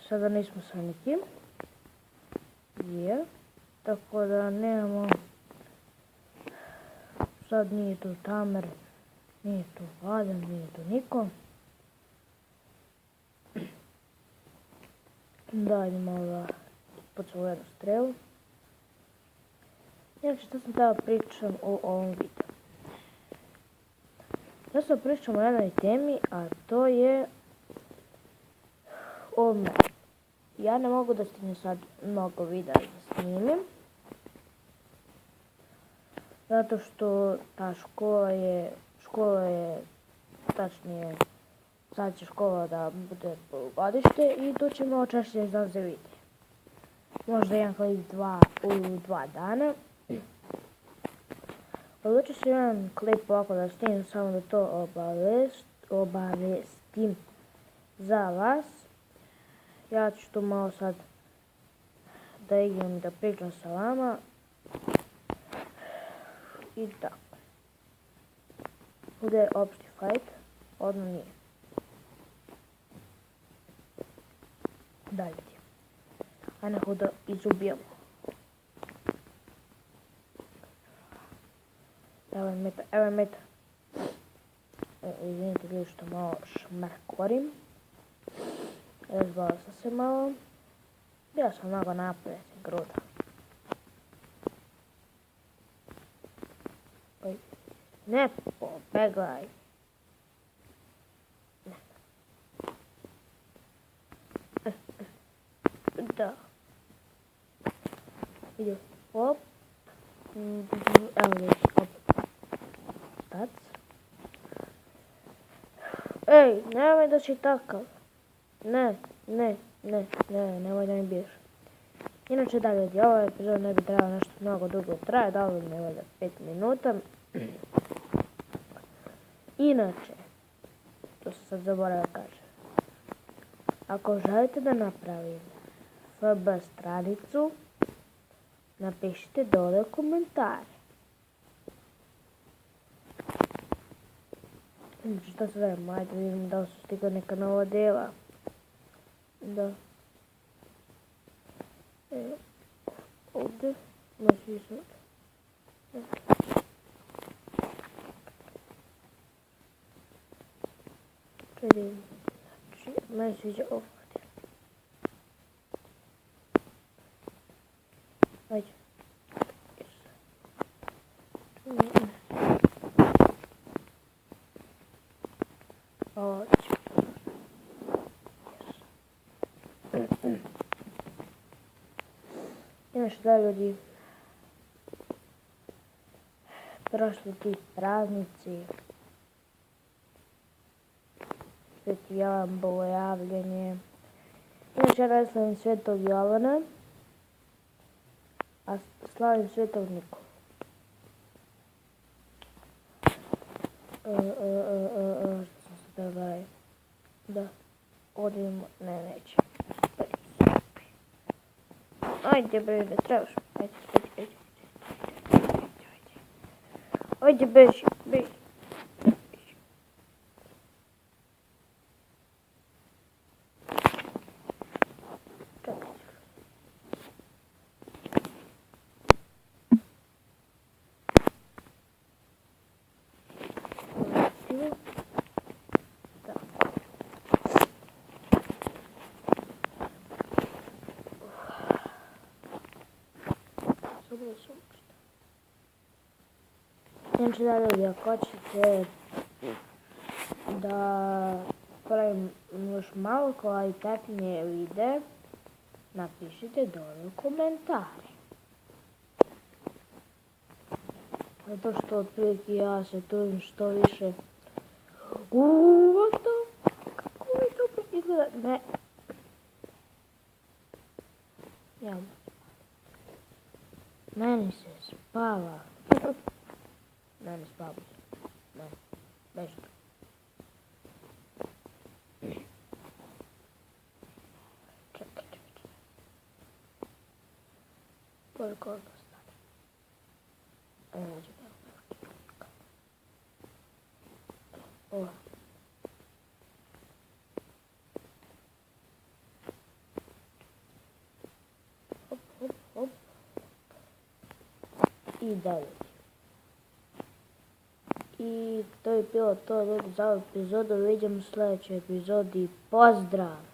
sada nismo sa nikim. Tako da nemamo, sad nije tu Tamer, nije tu Vladan, nije tu niko. Dajmo malo da ispucamo jednu strelu. Znači što sam tada pričam o ovom videu. Ja sam pričam o jednoj temi, a to je o meni. Ja ne mogu da stignem sad mnogo videa da snimim. Zato što ta škola je, tačnije, sad će škola da bude polugodište i tu ćemo češće izlaze videa. Možda jedan klip u 2 dana. Odlučio sam jedan klip ovako da snimim, samo da to obavestim za vas. Ja ću tu malo sad da igram i da pričam sa vama. I tako. Bude opšti fight, odmah nije. Dalje. Ajde da izubijemo. Evo je meta. Izvinite ljudi što malo šmrkorim. Razbala sam se malo. Bila sam mnogo napred, gruda. Ne pobeglaj. Ne. Da. Ide. Hop. Evo već. Hop. Tac. Ej, nemoj da si takav. Nemoj da mi biješ. Inače da ljudi, ovaj epizod ne bi trebalo nešto mnogo dugo traje, da li ne valjda 5 minuta. Inače, to sam sad zaboravio da kažem. Ako želite da napravim FB stranicu, napišite dole u komentare. Znači što se vedemo, ajde vidimo da li su stigla neka nova dela. Da. Evo, ovdje, znači su... Čedim, znači, meni sviđa ovo. Ajde. Ovo ću. Inače da ljudi, prošli ti praznici, Sveti Jovan, bogojavljenje. Inače ja ne slavim Svetog Jovana, a slavim Svetog Nikolu. Što sam se trebali? Da, odimo, neće. Ajde bre, ne trebaš. Ajde, beži. Čekaj. Znači da ljudi, ako hoćete da pravim još malo kvalitetnije videe, napišite dole u komentari. Zato što otprilike ja se trudim što više. What the? Kako mi to izgleda? Ne. Ja. Meni se spava. Meni spava. Meni. Beži tu. Čekaj. Koliko ovo stane? Evo neđe da ovo. i 9. I to je bilo to ljudi za ovu epizodu. Vidimo u sljedećoj epizodi. Pozdrav!